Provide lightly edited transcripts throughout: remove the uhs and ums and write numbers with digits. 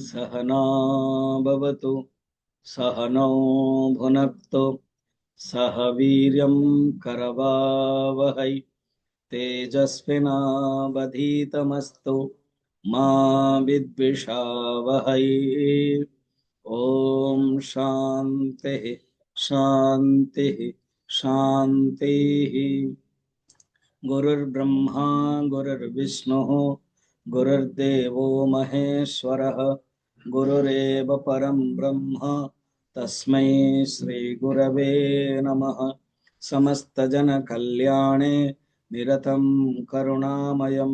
सहना भवतु सहनौ भुनक्तु सह वीर्यं करवावहै तेजस्विनावधीतमस्तु मा विद्विषावहै। ओम शांति शांति शांति। गुरुर्ब्रह्मा गुरुर्विष्णुः गुरुर्देवो महेश्वरः गुरुरेव परं ब्रह्म तस्मै श्री गुरवे नमः। समस्तजनकल्याणे निरतं करुणामयं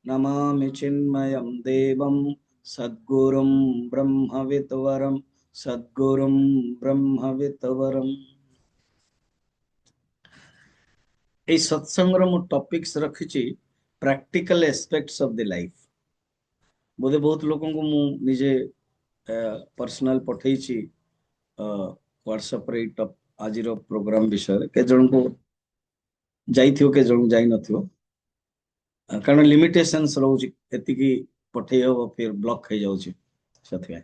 नमामि चिन्मयं देवं सद्गुरुं ब्रह्मविद्वरं सद्गुरुं ब्रह्मविद्वरम्। এই সৎসঙ্গର ମୁଁ ଟପିକ୍ସ ରଖିଛି practical aspects of the life. ବୋଧେ ବହୁତ ଲୋକଙ୍କୁ ମୁଁ ନିଜେ ପର୍ସନାଲ ପଠେଇଛି ହ୍ୱାଟ୍ସଆପରେ ଏଇ ଆଜିର ପ୍ରୋଗ୍ରାମ ବିଷୟରେ। କେତେ ଜଣଙ୍କୁ ଯାଇଥିବ, କେତେ ଜଣଙ୍କୁ ଯାଇନଥିବ, କାରଣ ଲିମିଟେସନ୍ସ ରହୁଛି, ଏତିକି ପଠେଇ ହବ ଫିର ବ୍ଲକ୍ ହେଇଯାଉଛି। ସେଥିପାଇଁ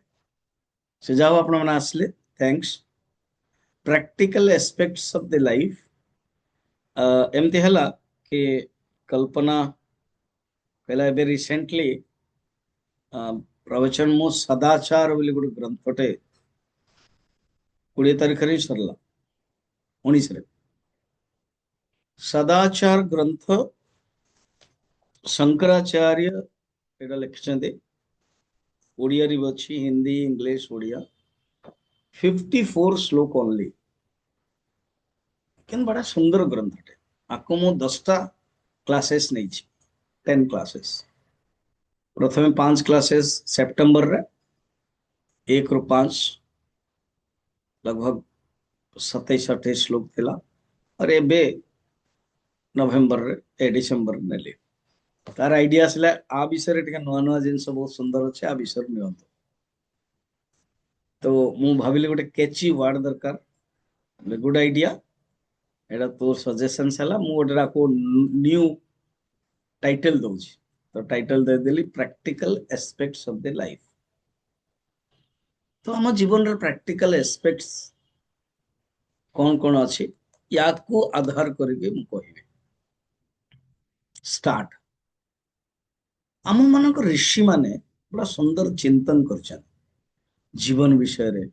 ସେ ଯାଉ ଆପଣମାନେ ଆସିଲେ, thanks. Practical aspects of the life एमती है कि कल्पना कहला एबे रिसेंटली प्रवचन मु सदाचार बोली गोटे ग्रंथटे 20 तारिख रे सरला 19 रे। सदाचार ग्रंथ शंकराचार्य एटा लिखिछन्ते, ओडिया रे अछि, हिंदी इंग्लिश ओडिया। 54 श्लोक ओनली, किन बड़ा सुंदर ग्रंथटे। आको मु 10टा क्लासेस नहीं, 10 क्लासेस। प्रथम 5 क्लासेस सेप्टेम्बर रे 1 रु 5 लगभग 27-28 श्लोक थिला, और एबे नवेम्बर रे डिसेम्बर नेली। तार आइडिया आसला आ विषय टिके नुआ नुआ जिनस बहुत सुंदर अच्छे, आ विषय नियंतु। तो मु भाविली गोटे कैची वर्ड दरकार, गुड आइडिया, एटा तोर सजेशन हला, मु गोटे को न्यू टाइटल दउची। तो टाइटल दे देली practical aspects of the life. तो हम जीवन रे प्रैक्टिकल एस्पेक्ट्स कौन कौन अच्छी, याद को आधार करके मु कहिबे। स्टार्ट। आम मानक ऋषि माने बड़ा सुंदर चिंतन कर जीवन विषय रे,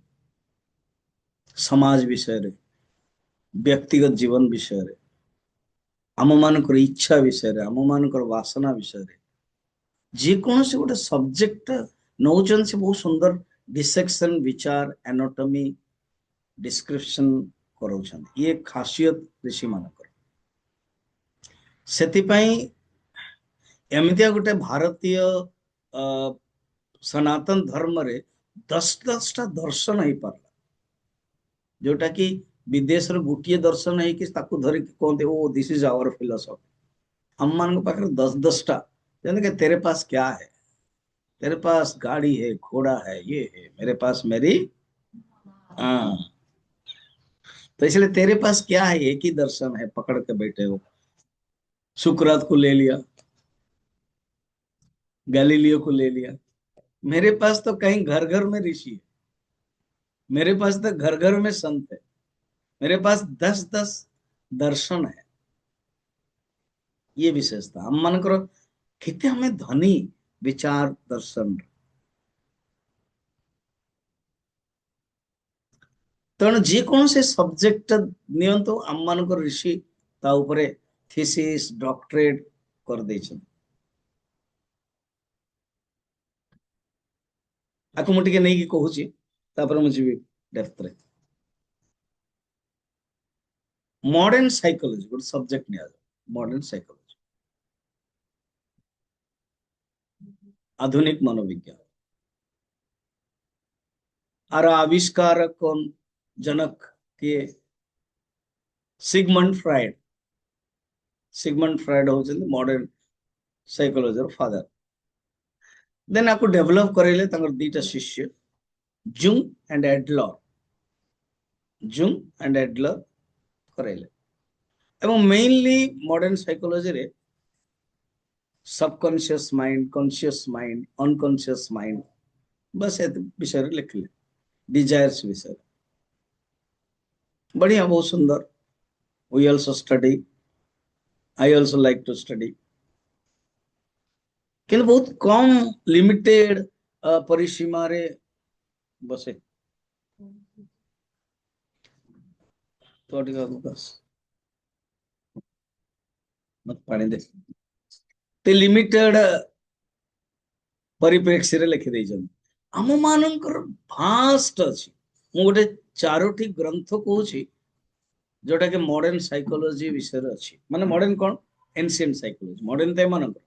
समाज विषय रे, व्यक्तिगत जीवन विषय रे, आम मानक इच्छा विषय रे, आम मानक वासना विषय रे, जे कौन से गोटे सब्जेक्ट नौचन से बहुत सुंदर डिसेक्शन विचार एनाटॉमी डिस्क्रिप्शन करोछन। ये खासियत ऋषि मानकर। सेति पई एमितिया गोटे भारतीय सनातन धर्म रे 10-10टा दर्शन ही पारला, जोटा कि विदेश रे गोटिए दर्शन है कि ताकू धरि कहते ओ दिस इज आवर फिलोसॉफी। हम मान को पाकर 10-10टा, यानी कि तेरे पास क्या है, तेरे पास गाड़ी है, घोड़ा है, ये है, मेरे पास मेरी हाँ। तो इसलिए तेरे पास क्या है, एक ही दर्शन है, पकड़ के बैठे हो। सुकरात को ले लिया, गैलीलियो को ले लिया। मेरे पास तो कहीं घर घर में ऋषि है, मेरे पास तो घर घर में संत है, मेरे पास 10-10 दर्शन है। ये विशेषता हम मान करो कितने हमें धनी विचार दर्शन। तेणु जे कौन से सब्जेक्ट नियंतु आम मान ऋषि ता उपरे थीसिस डॉक्टरेट कर देछन। आको मु टिके नहीं कि कहूची, तापर मु जीवी डेप्थ रे। मॉडर्न साइकोलॉजी गोटे सब्जेक्ट निया, मॉडर्न साइकोलॉजी, आधुनिक मनोविज्ञान। आर आविष्कार कौन, जनक के सिगमंड फ्राइड। सिगमंड फ्राइड होचंदी मॉडर्न साइकोलॉजी रो फादर। देन आपको डेवलप करेले तंगर दीटा शिष्य, Jung and Adler. Jung and Adler करेले। एवं मेनली मॉडर्न साइकोलॉजी रे subconscious mind, conscious mind, unconscious mind बस ए विषय लिखले डिजायर्स विषय बढ़िया बहुत सुंदर we also study I also like to study किंतु बहुत कम लिमिटेड परिसीमा रे बसे तो टिका बस मत पानी दे ते लिमिटेड परिप्रेक्षी रे लिखि देइछन आम मानकर भास्ट अछि मु गोटे चारोटी ग्रंथ कहूची जोटा कि मॉडर्न साइकोलॉजी विषय अछि माने मॉडर्न कोन एंशिएंट साइकोलॉजी मॉडर्न ते मानकर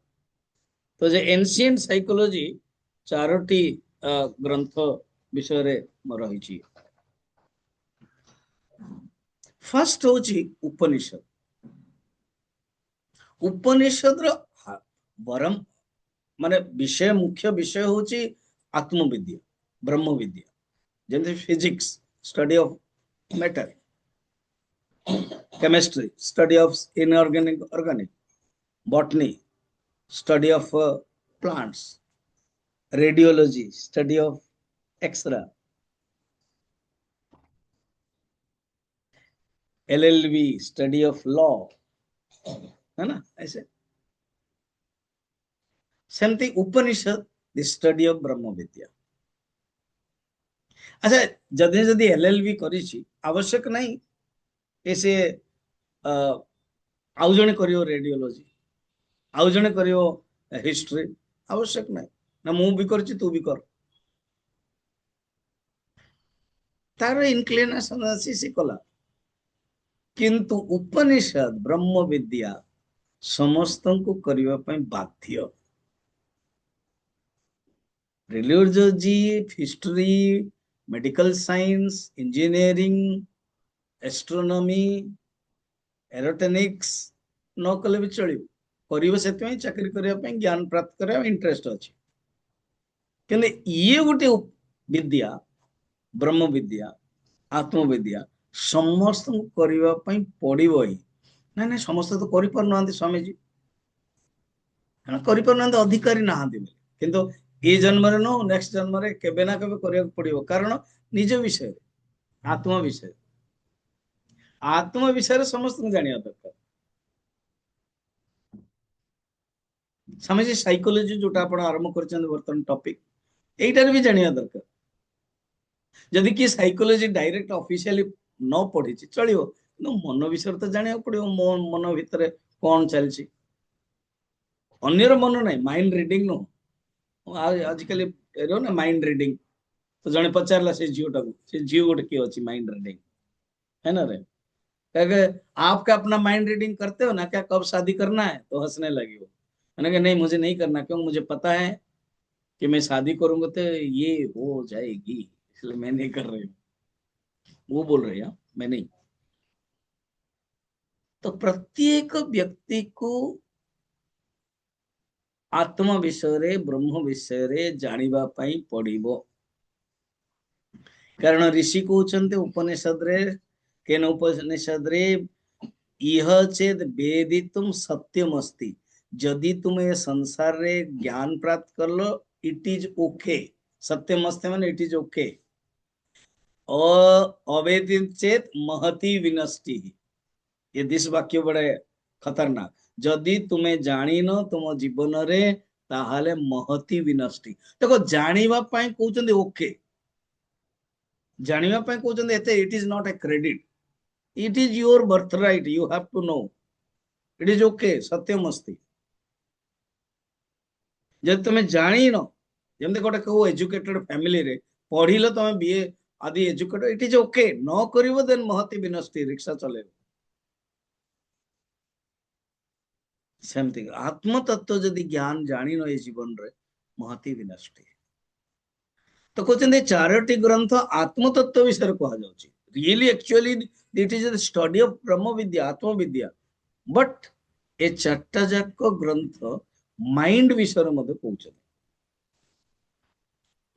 तो जे एंशिएंट साइकोलॉजी चारोटी ग्रंथ विषय रे रही फर्स्ट होची उपनिषद उपनिषद रो बरम माने विषय मुख्य विषय होची आत्मविद्या ब्रह्म विद्या जेंति physics study of matter chemistry study of inorganic organic botany study of plants radiology study of x-ray LLB study of law है ना ऐसे सेमती उपनिषद द स्टडी ऑफ ब्रह्म विद्या अच्छा जदि जदि LLB करिछि आवश्यक नहीं ऐसे आउ जने करियो रेडियोलॉजी आउ जने करियो हिस्ट्री आवश्यक नहीं ना मु भी करछि तू भी कर तार इनक्लिनेशन अछि से कला किंतु उपनिषद ब्रह्म विद्या समस्त को करबा पई बाध्य radiology history medical science engineering astronomy aeronautics न कले भी चलियो करियो सेते चाकरी करबा पई ज्ञान प्राप्त करबा इंटरेस्ट अछि किंतु ये गोटे विद्या ब्रह्म विद्या आत्मविद्या समस्त करबा पई पड़िबो ही ना ना समस्त तो करि पर नहंती स्वामी जी ना करि पर नहंती अधिकारी नहंती किंतु ए जन्म रे नो नेक्स्ट जन्म रे केबे ना केबे करिया पड़िबो कारण निज विषय आत्म विषय रे समस्त जानिया दरकार समझे साइकोलॉजी जोटा आपण आरंभ करछन वर्तमान टॉपिक एइटार भी जानिया दरकार जदि कि साइकोलॉजी डायरेक्ट ऑफिशियली न पढ़ी चलियो न मन विषय तो जानिया पड़ियो मो मन भितर कोन चलछि अन्यर मन नाही माइंड रीडिंग नो आजकल एरो ना माइंड रीडिंग तो जने पचारला से जियोटा को से जियो गोटे की अछि माइंड रीडिंग है ना रे कहे आपका अपना माइंड रीडिंग करते हो ना क्या कब शादी करना है तो हंसने लगी हो मैंने कहा नहीं मुझे नहीं करना क्यों मुझे पता है कि मैं शादी करूंगा तो ये हो जाएगी इसलिए मैं नहीं कर रही हूँ वो बोल रही है मैं नहीं तो प्रत्येक व्यक्ति को आत्म विषय रे ब्रह्म विषय रे जानिबा पई पड़िबो कारण ऋषि कहउचंते उपनिषद रे केन उपनिषद रे इह चेद वेदितुम सत्यम अस्ति जदि तुम ये संसार रे ज्ञान प्राप्त कर लो इट इज ओके सत्यम अस्ति माने इट इज ओके अवेदित चेत महति विनष्टि ये दिस वाक्य बड़े खतरनाक जदि तुम्हें जानी न तुम जीवन रे ताहाले महति विनष्टि देखो जानिबा पई कहउचंते ओके जानिबा पई कहउचंते एते it is not a credit it is your birthright you have to know it is okay सत्यम अस्ति जब तुम्हें जानी न जमते गोटे कहू एजुकेटेड फैमिली रे पढ़िलो तमे बीए आदि एजुकेटेड इट इज ओके न करिवो देन महति विनष्टि रिक्शा चले सेमती आत्म तत्व जदि ज्ञान जानी न ए जीवन रे महति विनष्टि तो कहते चारोटी ग्रंथ आत्म तत्व विषय कह जाउची really actually it is the study of ब्रह्म विद्या आत्म विद्या बट ए चारटा जाक ग्रंथ माइंड विषय मध्य कहउछन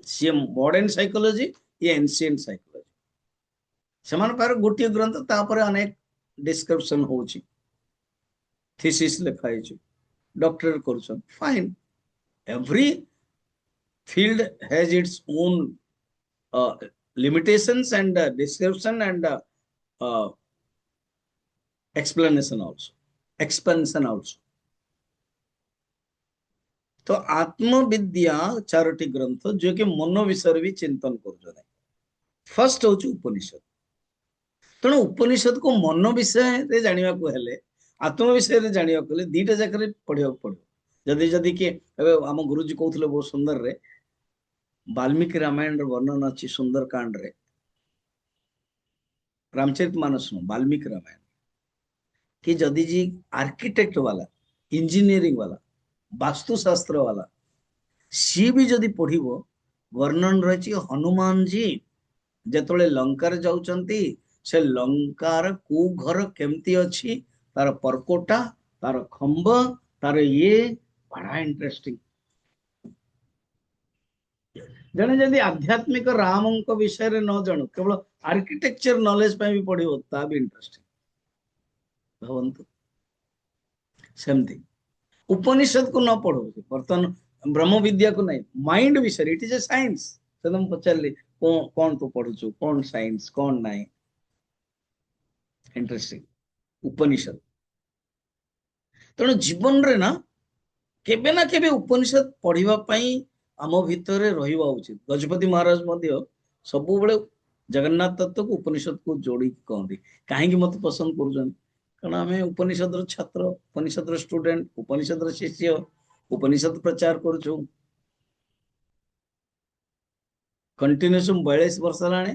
सी मॉडर्न साइकोलॉजी ये एंशिएंट साइकोलॉजी समान पार गोटे ग्रंथ तापर अनेक डिस्क्रिप्शन होची थीसिस लिखा है डॉक्टर करछन fine every field has its own limitations and description and uh, explanation also, expansion also. तो आत्मविद्या चारोटी ग्रंथ जो कि मन विषय भी चिंतन कर फर्स्ट हूँ उपनिषद तेणु उपनिषद को मन विषय जाना आत्म विषय जाना दीटा जाक पढ़ा पड़ो जदि जदि किए आम गुरुजी कहते बहुत सुंदर रे वाल्मीकि रामायण वर्णन अच्छी सुंदर कांड रे रामचरित मानस वाल्मीकि रामायण कि जदि जी आर्किटेक्ट वाला इंजीनियरिंग वाला वास्तुशास्त्र वाला सी भी जदि पढ़िबो वर्णन रही हनुमान जी जेतोले लंकार जाउचंती से लंकार को घर केमती अच्छी तार परकोटा तार खंब तार ये बड़ा इंटरेस्टिंग जने जदि आध्यात्मिक राम विषय रे न जानू केवल आर्किटेक्चर नॉलेज पे भी पढ़िबो ता भी इंटरेस्टिंग भवंतु सेमती उपनिषद को न पढ़ो बर्तन ब्रह्म विद्या को नहीं माइंड विषय इट इज ए साइंस से तुम पचारली कौन तू पढ़ुचु कौन साइंस कौन नहीं इंटरेस्टिंग उपनिषद तेणु जीवन रे ना केबे ना केबे उपनिषद पढ़िबा पई आम भितर रहिबा उचित गजपति महाराज मध्य सब बेले जगन्नाथ तत्व को उपनिषद को जोड़ी कहती कहीं मत पसंद कर कारण आम उपनिषद छात्र उपनिषद स्टूडेंट उपनिषद शिष्य उपनिषद प्रचार करुचु कंटिन्यूस 42 वर्ष हेलाणी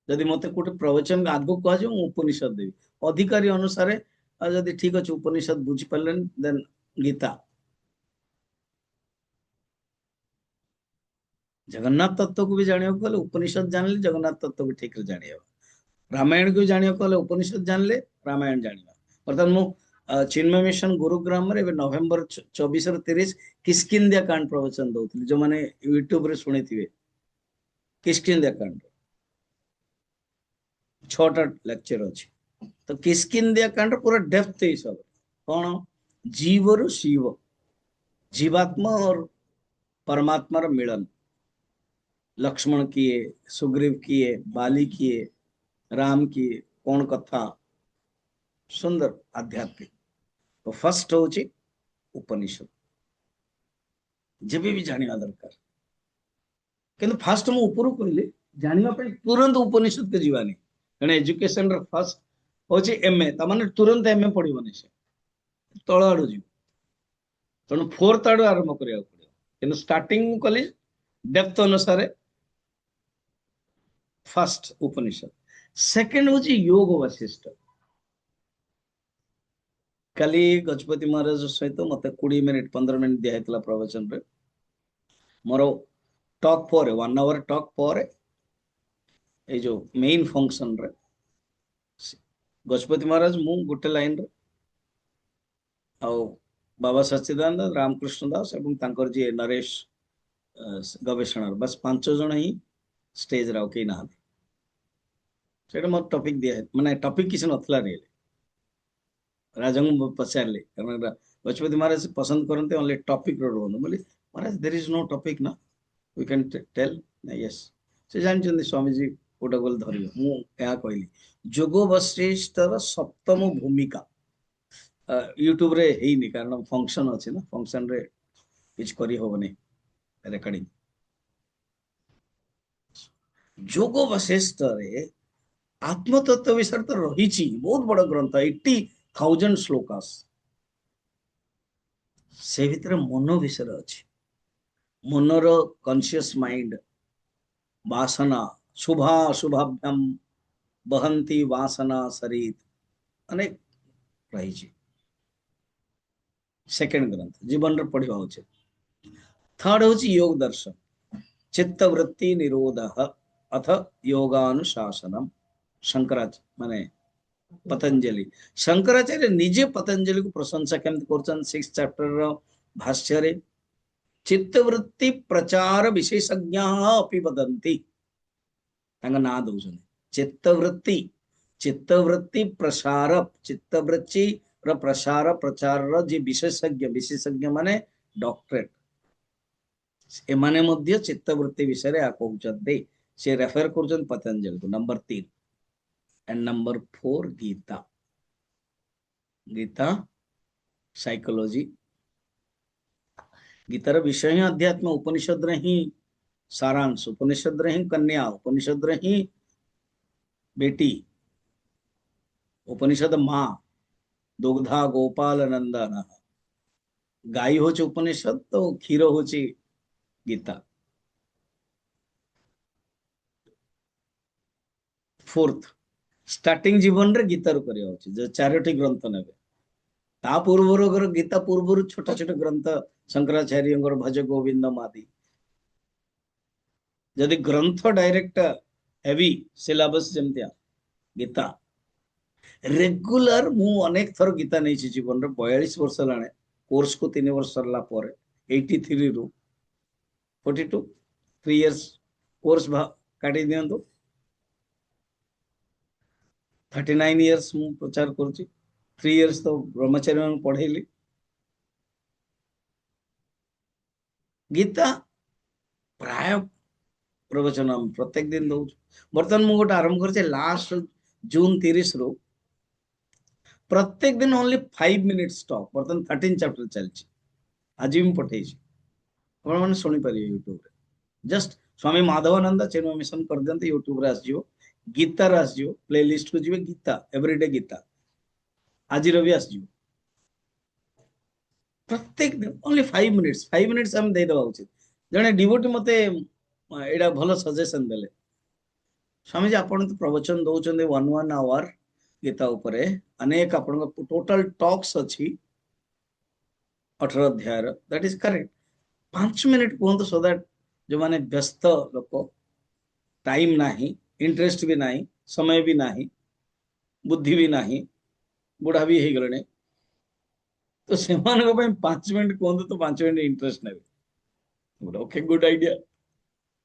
जदि मत गोटे प्रवचन आगो कह उपनिषद देवी अधिकारी अनुसार जदि ठीक अच्छे उपनिषद बुझी पारे देन गीता जगन्नाथ तत्व को भी जाना गले उपनिषद जानले जगन्नाथ तत्व भी ठीक जान रामायण को भी जाना गले उपनिषद जानले रामायण जाना बर्तमान मु चिन्मय मिशन गुरुग्राम रे नवेम्बर 24 ରୁ 30 किष्किंध्या कांड प्रवचन दौली जो मैंने यूट्यूब रे शुणी थे किष्किंध्या कांड 6टा लेक्चर अच्छी तो किष्किंध्या कांड पूरा डेप्थ हिसाब कौन जीव रु शिव जीवात्मा और परमात्मा रा मिलन लक्ष्मण किए सुग्रीव किए बाली किए राम किए कौन कथा सुंदर आध्यात्मिक तो फर्स्ट हूँ उपनिषद जब भी जाना दरकार किंतु फास्ट मु ऊपर कहले जाना तुरंत उपनिषद के जीवानी कहीं एजुकेशन फर्स्ट हूँ एमए तमाने तुरंत एमए पढ़ोनी से तल आड़ जीव तेणु फोर्थ आड़ आरंभ करा पड़ो कि स्टार्टिंग कली डेप्थ अनुसार फर्स्ट उपनिषद सेकेंड हूँ योग वशिष्ठ कल गजपति महाराज सहित मत 20 मिनिट 15 मिनिट दिखाई प्रवचन रे मोर टॉक पर 1 आवर टॉक पर ये जो मेन फंक्शन रे गजपति महाराज मु गोटे लाइन रे आउ बाबा सच्चिदानंद रामकृष्ण दास एवं तांकर जी नरेश गवेषणा बस 5 जन ही स्टेज रे कई ना से मोर टॉपिक दिया माने टॉपिक किसी नथला रे राजा पचारे गजपति महाराज पसंद करते ओनली टॉपिक रोहन बोली महाराज देयर इज नो टॉपिक ना वी कैन टेल यस से जानते स्वामीजी गोटे गोल धर मुझे कहली जोग वशिष्ठर सप्तम भूमिका यूट्यूब रे हेनी कारण फंक्शन अच्छे ना फंक्शन रे किछ करी होबनी रेकॉर्डिंग जोग वशिष्ठ रे आत्मतत्व विषय तो रही बहुत बड़ ग्रंथ 80,000 श्लोकास से भितर मन विषय अच्छी मनर कॉन्शियस माइंड वासना शुभा शुभाभ्यम बहंती वासना सरित अनेक रही सेकेंड ग्रंथ जीवन रे पढ़ा उचित थर्ड हूँ योग दर्शन चित्तवृत्ति निरोध अथ योगानुशासनम शंकराचार्य माने पतंजलि शंकराचार्य निजे पतंजलि को प्रशंसा केमती कर 6 चैप्टर भाष्य रे चित्तवृत्ति प्रचार विशेषज्ञ अपि वदन्ति ना दौन चित्तवृत्ति चित्तवृत्ति प्रसार चित्तवृत्ति प्रसार प्रचार जी विशेषज्ञ विशेषज्ञ माने डॉक्टरेट एमाने मध्य चित्तवृत्ति विषय आ कहउछन्ते से रेफर करछन पतंजलि को number 3 and number 4 Gita Gita psychology गीतार विषय ही अध्यात्म उपनिषद रे ही सारांश उपनिषद रे ही कन्या उपनिषद रे ही बेटी उपनिषद माँ दुग्धा गोपाल नंदन गाई हो उपनिषद तो क्षीर हो गीता फोर्थ स्टार्टिंग जीवन रे गीता रू करिया होची जो चारोटी ग्रंथ नेबे ता पूर्वर गीता पूर्वर छोट छोट ग्रंथ शंकराचार्य भज गोविंद आदि जदि ग्रंथ direct heavy syllabus जमतिया Gita regular मु अनेक थर गीता नहीं जीवन रे 42 वर्ष लाने कोर्स को 3 वर्ष सरला पर 83 रु 42 3 इयर्स कोर्स काटी दियंतु 39 इयर्स मु प्रचार करूची 3 इयर्स तो ब्रह्मचर्य में पढ़ेली गीता प्राय प्रवचन प्रत्येक दिन दौ बर्तमान मु गोटे आरंभ कर लास्ट जून 30 रु प्रत्येक दिन ओनली 5 मिनिट्स स्टॉप बर्तमान 13 चैप्टर चलची आज भी पठे मैंने शुणी पारे यूट्यूब रे जस्ट स्वामी माधवानंद चैनल मिशन कर दियंते यूट्यूब रे आसजिवो गीता रे आसजिवो प्लेलिस्ट को जिवे गीता एवरीडे गीता आज भी आसजिवो प्रत्येक दिन ओनली 5 मिनिट्स हम दे दवा उचित जने डिवोटी मते एडा भलो सजेशन देले स्वामी जी आपण तो प्रवचन दउचंदे 1 आवर गीता उपरे अनेक आपण टोटल टॉक्स अछि 18 अध्याय दैट इज करेक्ट 5 मिनिट कहतो सो दैट जो माने व्यस्त लोक टाइम नाही इंटरेस्ट भी नाही समय भी नाही बुद्धि भी नाही बुढ़ा भी हे गलने तो से 5 मिनिट कहतो तो 5 मिनिट इंटरेस्ट ने ओके गुड आइडिया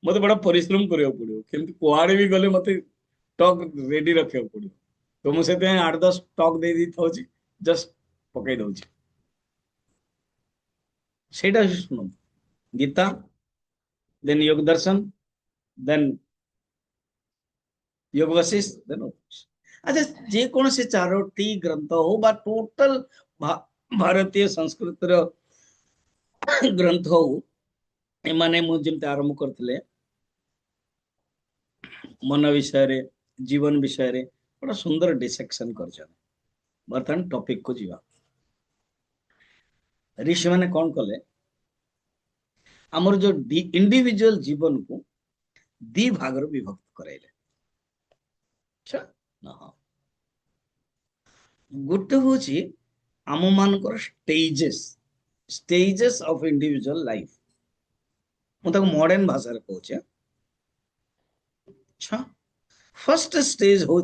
मत बड़ा परिश्रम करिया पड़ियो केमति कोआडे भी गले मते टॉक रेडी रखिया पड़ियो तो मुझे 8-10 टॉक दे दी था जस्ट पकई दउची सेटा सुनो गीता देन योग दर्शन देन योग वशिष्ठ देन अच्छा जे कौन से चारोटी ग्रंथ हो बा टोटल भारतीय संस्कृत ग्रंथ हो एमाने मु जेमते आरंभ करथिले मन विषय रे जीवन विषय रे बड़ा सुंदर डिसेक्शन कर बर्तमान टॉपिक को जीवा ऋषि माने कौन कले आमर जो इंडिविजुअल जीवन को दी भाग विभक्त कराइले अच्छा ना गोटे हूँ आम मान stages stages of individual life मुझे मॉडर्न भाषा रे कहूँ अच्छा फर्स्ट स्टेज हूँ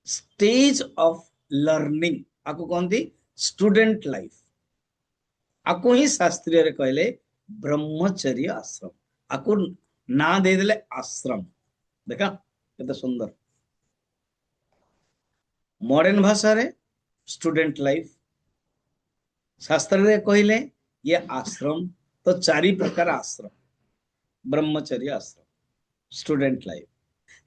स्टेज ऑफ लर्निंग आपको कहती स्टूडेंट लाइफ आपको ही शास्त्रीय रे कहले ब्रह्मचर्य आश्रम आपको ना दे देले आश्रम देखा कितना सुंदर मॉडर्न भाषा रे स्टूडेंट लाइफ शास्त्र रे कहले ये आश्रम तो 4 प्रकार आश्रम ब्रह्मचर्य आश्रम स्टूडेंट लाइफ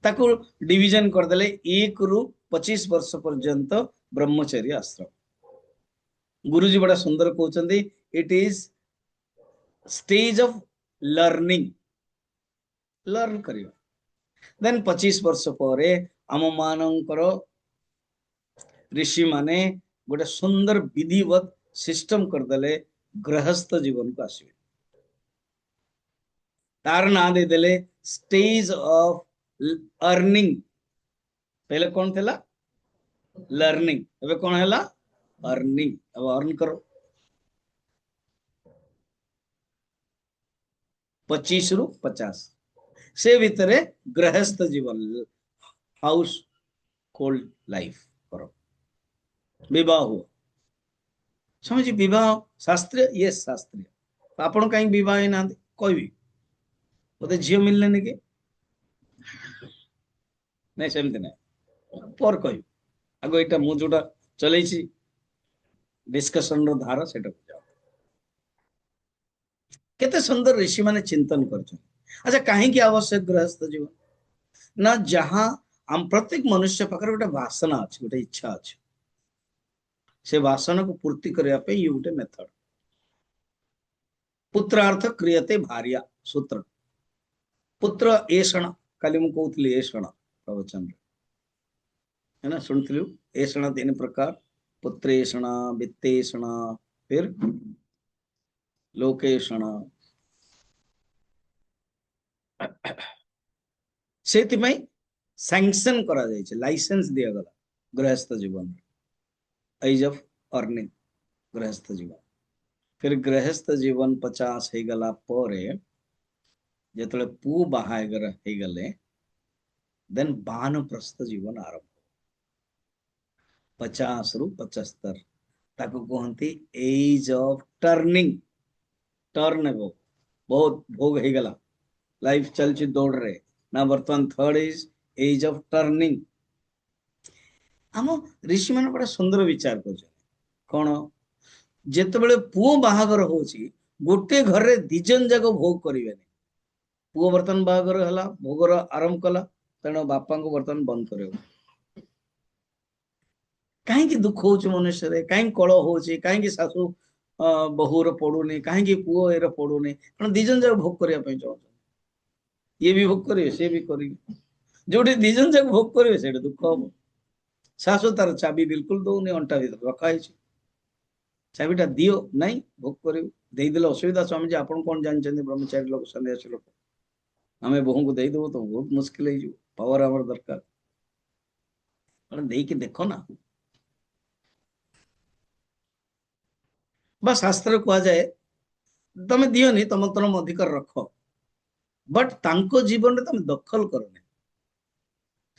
ताको डिवीजन कर देले 1 रु 25 वर्ष पर्यंत ब्रह्मचर्य आश्रम गुरुजी बड़ा सुंदर कहते it is stage of learning learn करियो देन 25 वर्ष पर आम मानकर ऋषि माने गोटे सुंदर विधिवत सिस्टम करदेले गृहस्थ जीवन को आसवे तार ना दे देले स्टेज ऑफ अर्निंग पहले कौन थेला लर्निंग ଏବେ कौन हैला अर्निंग अब अर्न करो 25 रु 50 से भितर गृहस्थ जीवन हाउस होल्ड लाइफ करो विवाह हुआ समझ विवाह शास्त्रीय ये शास्त्रीय तो आपण कहीं विवाह ना कहबी बोते झील मिलने कि नहीं सेमती ना पर कह आग यहाँ मुझे जोटा चल डिस्कसन धारा से केते सुंदर ऋषि माने चिंतन कर। अच्छा कहीं आवश्यक गृहस्थ जीवन ना जहाँ हम प्रत्येक मनुष्य पाखे गोटे वासना अच्छे गोटे इच्छा अच्छे से वासना को पूर्ति करने ये गोटे मेथड। पुत्रार्थ क्रियते भार्या सूत्र पुत्र एषण काली मु कहूली एषण प्रवचन है ना शुणु एषण 3 प्रकार पुत्रेषण वित्तेषण फिर लोकेषण से सैंक्शन करा जाए लाइसेंस दिया गला गृहस्थ जीवन एज ऑफ अर्निंग गृहस्थ जीवन फिर गृहस्थ जीवन 50 हो गला जो पु बाहागर हो गले देन बानप्रस्थ जीवन आरंभ 50 रु 75 ताको कहती एज ऑफ टर्निंग टर्न हो बहुत भोग हो गला लाइफ चलची दौड़ रहे ना बर्तमान third is age of turning आम ऋषि मैंने बड़ा सुंदर विचार कर कौन जिते पुओ बाहागर हो गोटे घर रे दिजन जाक भोग करें पुओ बर्तमान बाहागर है भोगर आरंभ कला तेणु बापा को बर्तमान बंद कर कहीं दुख हो मनुष्य कहीं कल हो कहीं शाशु बहुर पड़ूनी कहीं पुओ एरा पड़ूनी कारण दिजन जाक भोग करने चाहते ये भी भोग करेंगे सी भी करेंगे जो दिजन जाक भोग करेंगे से दुख हम शाशु तार चाबी बिल्कुल दौनी अंटा भर रखाई चाबिटा दियो नहीं भोग कर असुविधा स्वामी आप कौन जानते ब्रह्मचारी लोक सन्यासी लोक आम बोह को देदेव तो बहुत मुस्किल हो पावर आवर दरकार देख देख ना बा शास्त्र कह जाए तुम दियोनी तुम तुम अधिकार रख बट तांको जीवन में तुम दखल करनी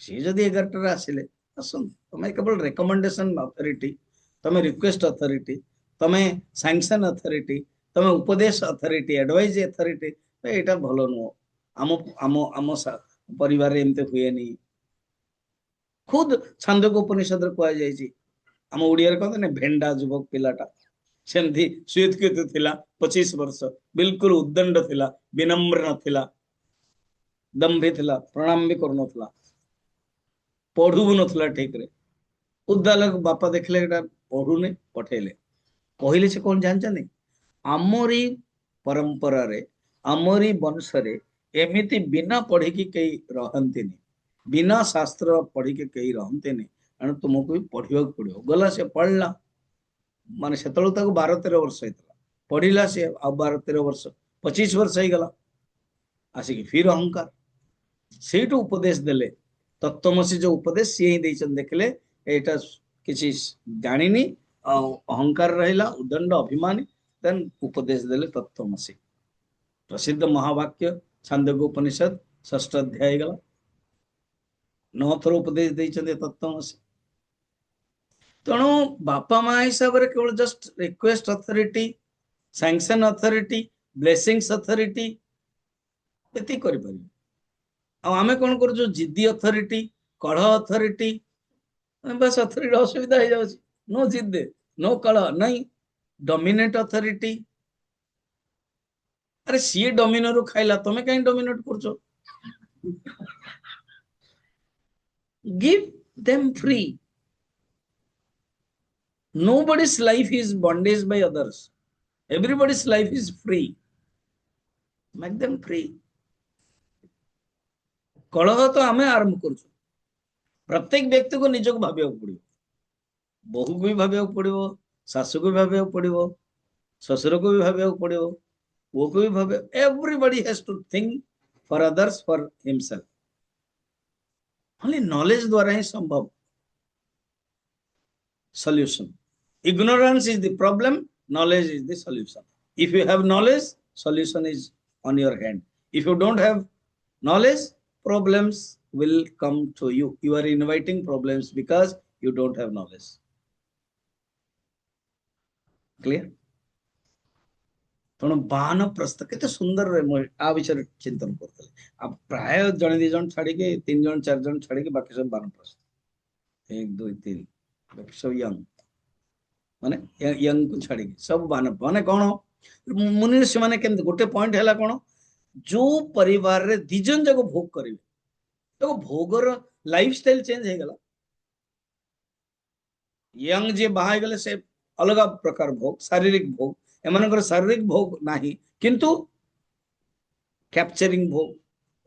सी जदि 11 आसिले आसन तुम केवल रेकमेंडेशन अथॉरिटी तुम रिक्वेस्ट अथॉरिटी तुम सैंक्शन अथॉरिटी तुम उपदेश अथॉरिटी एडवाइज अथॉरिटी यहाँ भल नुह आम आम आम परिवार एमती हुए नहीं खुद छांदोग्य उपनिषद कह जाए आम ओडिया कहते भेंडा युवक पिलाटा सेमती श्वेतकेतु थिला 25 वर्ष बिल्कुल उद्दंड थिला विनम्र नथिला दंभी थिला प्रणाम भी करू नथला पढ़ू नथला ठीक रे उद्दालक बापा देखले पढ़ुने पठेले कहले से कौन जानते आमरी परंपरा रे आमरी वंश रे एमिति बिना पढ़ी की कई रहंती बिना शास्त्र पढ़ी के कई रहंती नहीं तुमको भी पढ़ा पड़ो गला से पढ़ला मान से 12-13 वर्ष होता पढ़ला सी आ 12-13 वर्ष 25 वर्ष हो गला आसिक फिर अहंकार से उपदेश देले तत्वमसी जो उपदेश सी ही देखले यहाँ किसी जानी अहंकार रहा उदंड अभिमानी देन उपदेश देले तत्वमसी प्रसिद्ध महावाक्य छांदोग्य उपनिषद 6ठ अध्याय गला 9 थर उपदेश देते तत्वमसी तेणु बापा माँ हिसाब से केवल just request authority sanction authority blessings authority ये कर आम कौन कर जिद्दी अथॉरिटी कलह अथॉरिटी बस अथॉरिटी असुविधा हो जाए नो जिद्दे नो कलह नहीं डोमिनेट अथॉरिटी अरे सी डोमिनर खाइला तुम्हें कहीं डोमिनेट कर give them free nobody's life is bondage by others everybody's life is free make them free कलह तो आम आरंभ कर प्रत्येक व्यक्ति को निजक भाविया पड़ो बहु को भी भाविया पड़ो शाशु को भी भाविया पड़ो ससुर को भी भाविया पड़ो वो को भी भाविया everybody has to think for others for himself only knowledge द्वारा ही संभव solution ignorance is the problem knowledge is the solution if you have knowledge solution is on your hand if you don't have knowledge problems will come to you you are inviting problems because you don't have knowledge clear तेणु बान प्रस्थ के सुंदर आ विषय चिंतन करते प्राय जन 2 जन छाड़ी 3 जन 4 जन छाड़ी बाकी सब बान प्रस्थ 1 2 3 बाकी सब यंग माने यंग को छाड़ी सब बान माने कौन मुनि ऋषि माने केमती गोटे पॉइंट है कौन जो परिवार रे दिजन जगह भोग करेंगे तो भोगर लाइफस्टाइल चेंज हो गला यंग जे बाहा गले से अलग प्रकार भोग शारीरिक भोग एमानकर शारीरिक भोग नाही किंतु कैप्चरिंग भोग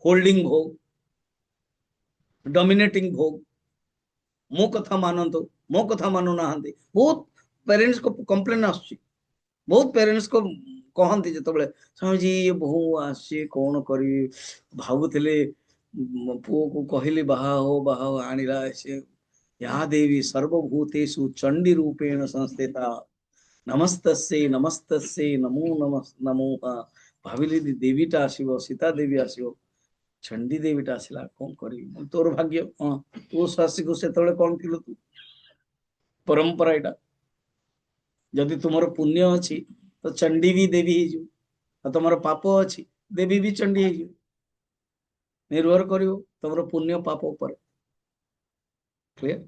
होल्डिंग भोग डोमिनेटिंग भोग मो कथा मानतो मो कथा मानु ना बहुत पेरेंट्स को कंप्लेन आसुची बहुत पेरेंट्स को कहती जो स्वामी जी ये बहु आसी कौन करी भावुले पुओ को कहली बाहा हो आणिला से या देवी सर्वभूतेषु चंडी रूपेण संस्थिता नमस्तस्यै नमस्तस्यै नमो नमो भाविली देवीटा आसीबो सीता देवी आसीबो चंडी देवीटा आसला कौन करी तोर भाग्य तू शाशी को से कौन थिलु तू परंपरा एटा जदि तुमर पुण्य अच्छी तो चंडी भी देवी हो तुम पाप अच्छी देवी भी चंडी हो निर्भर कर तुम पुण्य पाप ऊपर क्लियर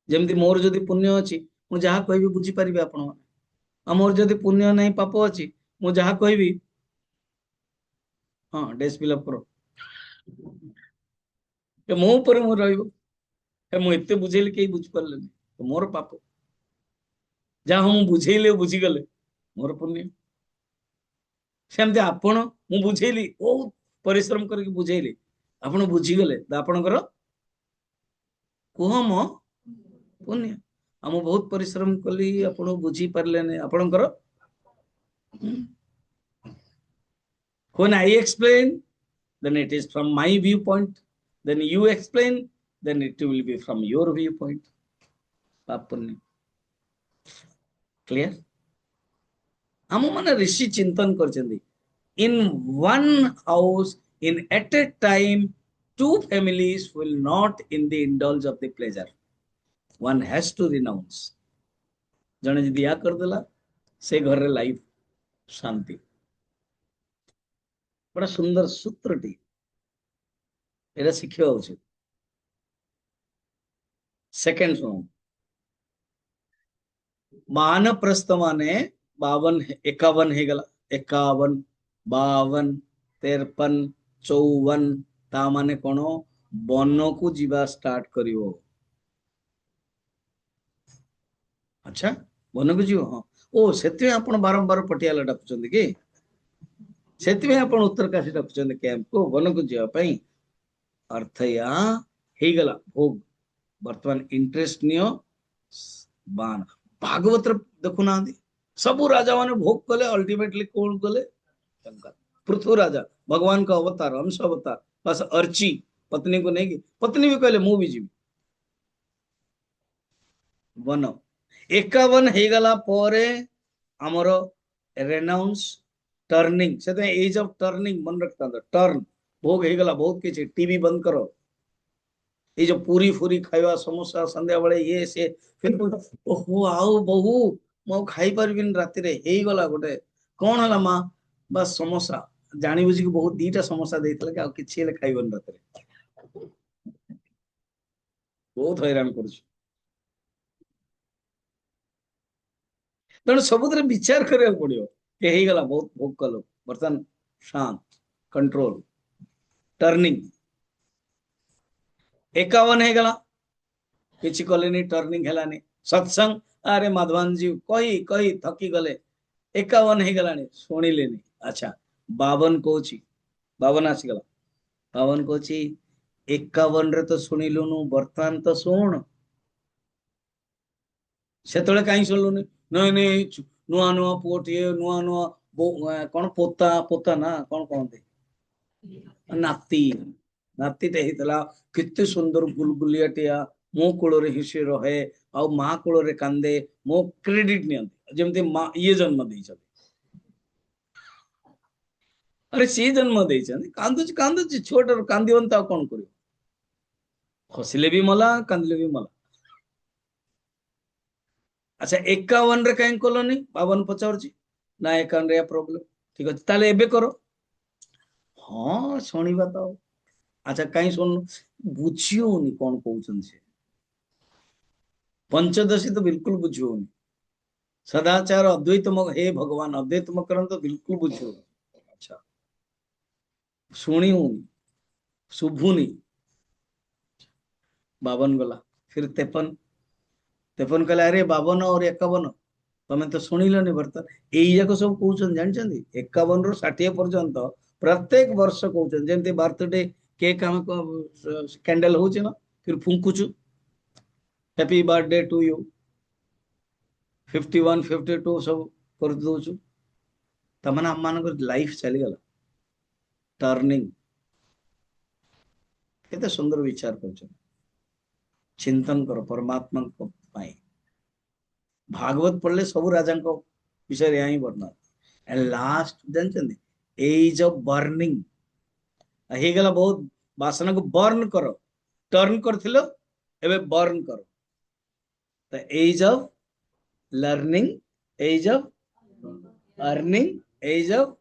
जमती मोर जदि पुण्य अच्छी मुझे जहाँ कह बुझीपारे आपण मोर जदि पुण्य नहीं पाप अच्छी मुझे जहाँ कह हाँ डेस फिलअप करो मो पर मु रुझे बुझेली कहीं बुझीपारे तो मोर पाप जहाँ हम बुझेले बुझीगले मोर पुण्य सेमती आपण मु बुझेली बहुत परिश्रम करके बुझेली आपण बुझीगले आपणकर कुह मो पुण्य हम बहुत परिश्रम कली आपण बुझी पारले आपणकर when I explain then it is from my viewpoint then you explain then it will be from your viewpoint पाप पुण्य क्लियर हम माने ऋषि चिंतन करचंदी in one house in at a time two families will not in the indulge of the pleasure one has to renounce जने यदि या कर देला से घर रे लाइफ शांति बड़ा सुंदर सूत्रटी एरा शिक्षा उचित सेकंड सुनो मान प्रस्थ माने 51 हे गला 51 52 53 54 ता माने कोन वन को जीवा स्टार्ट करिवो अच्छा वन को जीव हाँ ओ सेते आपण बारंबार पटियाला डाकुचंदी कि सेते आपण उत्तरकाशी डाकुचंदी कैंप को वन को जीवा पई अर्थ या हे गला भोग वर्तमान इंटरेस्ट नियो बाण भागवत देखु ना सब राजा माने भोग कले अल्टीमेटली कौन कले शंकर पृथ्वी राजा भगवान का अवतार अंश अवतार बस अर्ची पत्नी को नहीं पत्नी भी कहले मु भी जीवी वन 51 हे गला परे हमरो रेनाउंस टर्निंग से एज ऑफ टर्निंग मन रखता टर्न भोग हे गला बहुत किछि टीवी बंद करो ये जो पूरी फूरी खाइबा समोसा संध्या बेले ये से फिर ओहो आउ बहु मो खाई परबिन राति रे हेई गला गोटे कोन हला मां बस समोसा जानी बुझी को बहुत दीटा समोसा देइतले कि आ किछि ले खाइबन राति रे बहुत हैरान करछु तेणु सबुदरे विचार करिया पड़ियो कि हेई गला बहुत भोग कलो बर्तन शांत कंट्रोल टर्निंग 51 हे गला किछि कलेनी टर्निंग हेलानी सत्संग अरे माधवान जी कही कही थकी गले 51 हे गलानी सुनिलेनी अच्छा 52 कोची 52 आसी गला 52 कोची 51 रे तो सुनिलुनु वर्तमान तो सुन सेतळे काई सुनलुनी नहीं नहीं नुआ नुआ पुओटिए नुआ नुआ कौन पोता पोता ना कौन कहते नाती नाती टे हितला कित्ते सुंदर गुलगुलियाटिया मो कोଳରେ ହିଁ ସେ ରହେ ଆଉ ମା କୋଳରେ କାନ୍ଦେ ମୋ କ୍ରେଡିଟ ନିଅନ୍ତି ଯେମିତି ମା ଇଏ ଜନ୍ମ ଦେଇଛନ୍ତି अरे सी जन्म ଦେଇଛନ୍ତି କାନ୍ଦୁଛି କାନ୍ଦୁଛି ଛୋଟରୁ କାନ୍ଦିବନି ତ କଣ କରିବ ହସିଲେ ବି ମଲା କାନ୍ଦିଲେ ବି ମଲା अच्छा 51 रे काई कलोनी 52 पचारुची ना 51 रे प्रॉब्लम ठीक अछि ताले एबे करो हां सुनिबा तो अच्छा काई सुन बुझियोनी कोन कहउछन से पंचदशी तो बिल्कुल बुझियोनी सदाचार अद्वैतम हे भगवान अद्वैतम करन तो बिल्कुल बुझो अच्छा शुणी शुभुनी 52 गला फिर 53 53 कहले अरे 52 और 51 तमें तो शुणिलनि बर्तमान यही जाक सब कहते जानते 51 रु 60 पर्यंत प्रत्येक वर्ष कहते जमी बर्थडे केक आम कैंडल हो फिर फुंकुचु हैप्पी बर्थडे टू यू 51 52 सब कर दौचु तमाने आम मान लाइफ चलीगला टर्निंग केते सुंदर विचार कर चिंतन कर परमात्मा भागवत पढ़ले सब राजा विषय यहाँ ही वर्णन एंड लास्ट जानते एज ऑफ बर्निंग गला बहुत वासना को बर्न करो टर्न करथिलो एबे बर्न करो the age of learning age of earning age of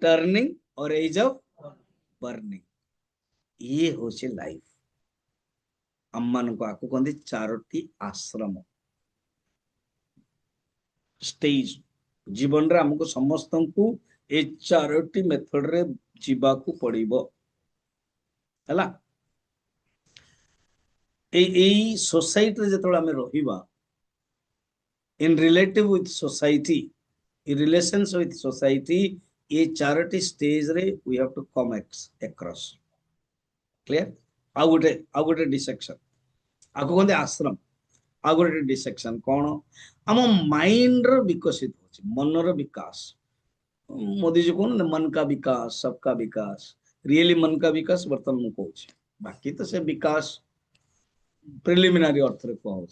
turning और एज ऑफ बर्निंग ये होचे लाइफ अम्मान को आको कहते चारोटी आश्रम स्टेज जीवन रे हमको समस्त को ए चारोटी मेथड रे जीवा को पड़िबो हला ए सोसाइटी रे जतोला हमें रहिबा in relative with society in relations with society ये चारोटी स्टेज रे we have to come across clear आउ गोटे डिसेक्शन आको कहते आश्रम आउ गोटे डिसेक्शन कौन आम माइंड रो विकसित हो मन रो विकास मोदी जी कौन मन का विकास सबका विकास रियली मन का विकास बर्तमान मु कहूँ बाकी तो से विकास प्रिलिमिनारी अर्थ रे कहूँ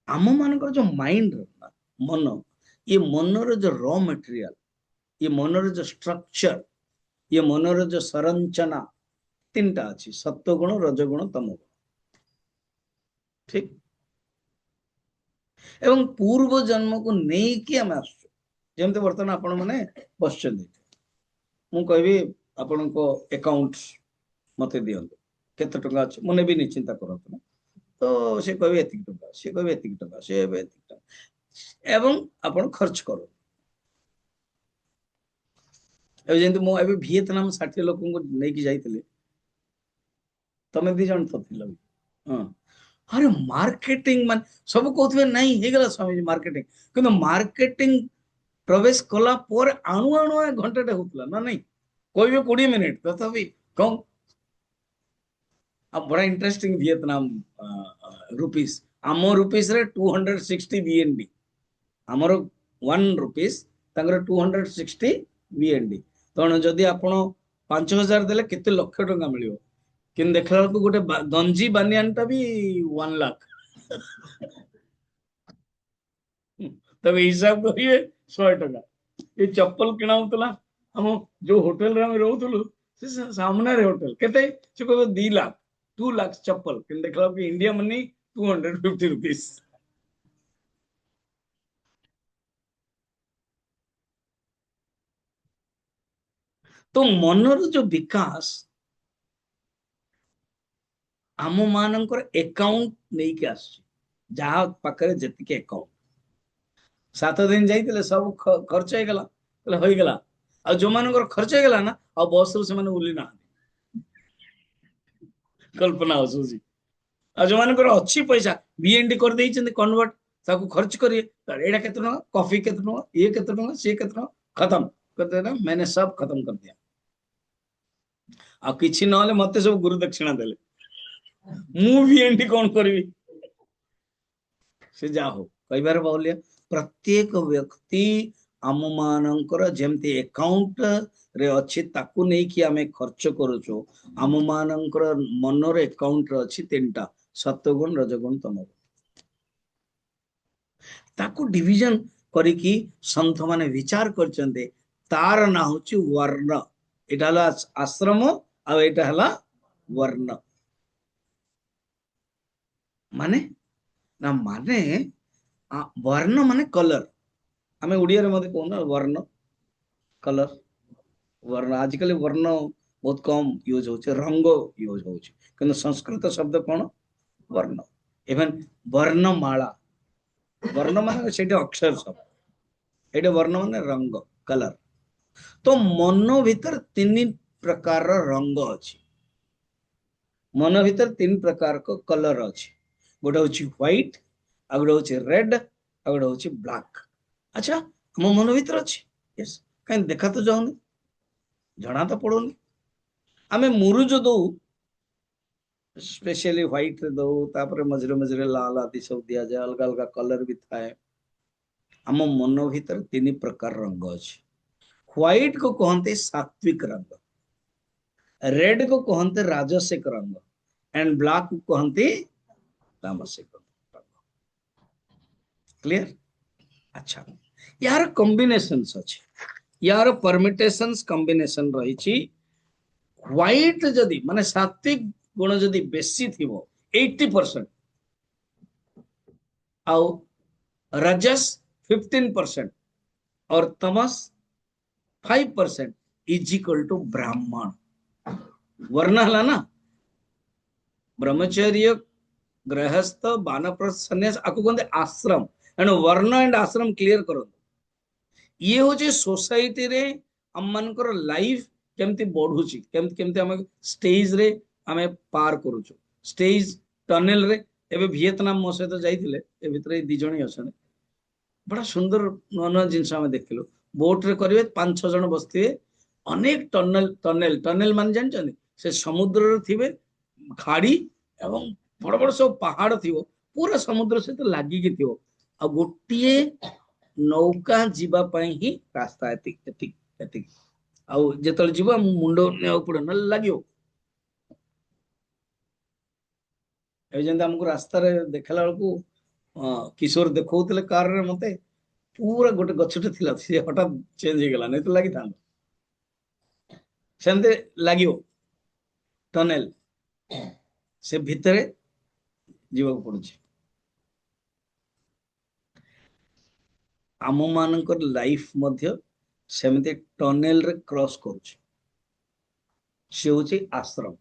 आम मान जो माइंड मन ये मन रो जो रॉ मटेरियल ये मन रो जो स्ट्रक्चर ये मन रो जो संरचना तीन टा अच्छी सत्वगुण रजगुण तमगुण ठीक एवं पूर्व जन्म को नहीं कि आम आमती बर्तमान आपण मैंने बस मु कहि आपण को अकाउंट मत दिंतु केते टका अच्छे मुझे भी निश्चिंता करत तो से कहे एति टका से कहे एति टका से एति टका एवं आपण खर्च करो जमी मुझे विएतनाम 60 लोक को लेकिन जाइए तमें दी जन तो हाँ अरे मार्केटिंग मान सब कहते नहीं हे गला स्वामी मार्केटिंग किंतु मार्केटिंग प्रवेश कला पर आणु आणु घंटाटे होतला ना नहीं कोई भी 20 मिनिट तथापि कौन अब बड़ा इंटरेस्टिंग वियतनाम रुपीस आम रुपीस रे 260 बीएनडी आमर 1 रुपीस तांकर 260 बीएनडी तेणु जदि आपण 5000 देले केते लक्ष टका मिलियो किन देखला बेलକୁ गोटे गंजी बानियानटा भी 1 लाख तब हिसाब करिए 100 टका ये चप्पल किना होतला हम जो होटल रे हम रहउतलु से सामने रे होटल केते से को 2 लाख 2 लाख चप्पल किन देखला कि इंडिया मनी 250 रुपीस तो मनर जो विकास आम मानकर अकाउंट नहीं के आस जहाँ पाखे जी अकाउंट 7 दिन जाइए सब खर्च हो गला आ जो मान खर्च हो गला ना आ बस रू से उली ना कल्पना आसूसी आ जो मान अच्छी पैसा बीएनडी कर देइछन कन्वर्ट ताको खर्च करिए एडा केते टका कॉफी केते टका ये केते टका से केते टका खत्म कर देना मैंने सब खत्म कर दिया आ किछि नले मते सब गुरु दक्षिणा देले मु बीएनडी कौन करी से जा हो कई बार बोलिया प्रत्येक व्यक्ति आम मानकर जेमती अकाउंट रे अच्छी ताकू नहीं कि आमे खर्च करूचो आम मानकर मनर अकाउंट रे अच्छी 3टा सत्वगुण रजगुण तमगुण ताकू डिवीजन करिकी संत माने विचार करचंदे तार ना होची वर्ण एटा हला आश्रम आ एटा हला वर्ण माने ना माने वर्ण माने कलर आमे उड़िया रे मते कोन वर्ण कलर वर्ण आजकल वर्ण बहुत कम यूज होचे रंग यूज होचे किंतु संस्कृत शब्द कोन वर्ण इवन वर्णमाला, वर्ण मान से अक्षर सब, ये वर्ण मान रंग कलर। तो मन भीतर तीन प्रकार रंग अच्छी, मन भीतर तीन प्रकार को कलर अच्छी। गोटे हूँ व्हाइट, आ गोटे हूँ रेड, आ गोटे हूँ ब्लैक। अच्छा मो मन भीतर अच्छी, यस, कहीं देखा तो जाऊनी, जना तो पड़ोनी। आमे मुरुज दो, स्पेशली व्हाइट रे दो, तापर मझे मझे लाल आदि सब दिया जाए, अलग अलग कलर भी थाए। आम मन भीतर तीन प्रकार रंग अच्छी। व्हाइट को कहते सात्विक रंग, रेड को कहते राजसिक रंग, एंड ब्लैक को कहते तामसिक रंग। क्लियर? अच्छा, यार कॉम्बिनेशंस अच्छे, यार परमिटेशंस कॉम्बिनेशन रही। व्हाइट जदि माने सात्विक गुण जदि बेसी थिवो 80% आउ रजस 15% और तमस 5% इज इक्वल टू ब्राह्मण। वर्ण हला ना, ब्रह्मचर्य, गृहस्थ, बानप्रस्थ, सन्यास आपको कहते आश्रम। एणु वर्ण एंड आश्रम क्लियर करो। ये हूँ सोसाइटी रे हम मानकर लाइफ केमती बढ़ुची, केमती केमती हम स्टेज रे आमे पार करूछु। स्टेज टनेल रे एबे वियतनाम मो सहित जाइथिले, ए भितरे दी जण ही अछन, बड़ा सुंदर नुआ नुआ जिनस आमे देखिलु। बोट रे करिवे 5-6 जण बसथिबे, अनेक टनेल टनेल टनेल मान जानछन, से समुद्र रे थिबे खाड़ी एवं बड़ बड़ सब पहाड़ थिबो, पूरा समुद्र से तो लागी के थिबो, आ गोटिए नौका जीवा पाई ही रास्ता एतिक एतिक एतिक। आउ जेतल जीवा मुंड ने ऊपर न लागियो। ए जेंदा हमको रास्ता रे देखला बेलकू किशोर देखौतले कार रे, मते पूरा गोटे गछटे थिला, से हठात चेंज हो गला, नहीं तो लगी था सेमते लागियो टनेल से भितरे जीवा को पड़ुची। आम मानकर लाइफ मध्य सेमते टनेल रे क्रॉस करूची, से होची आश्रम।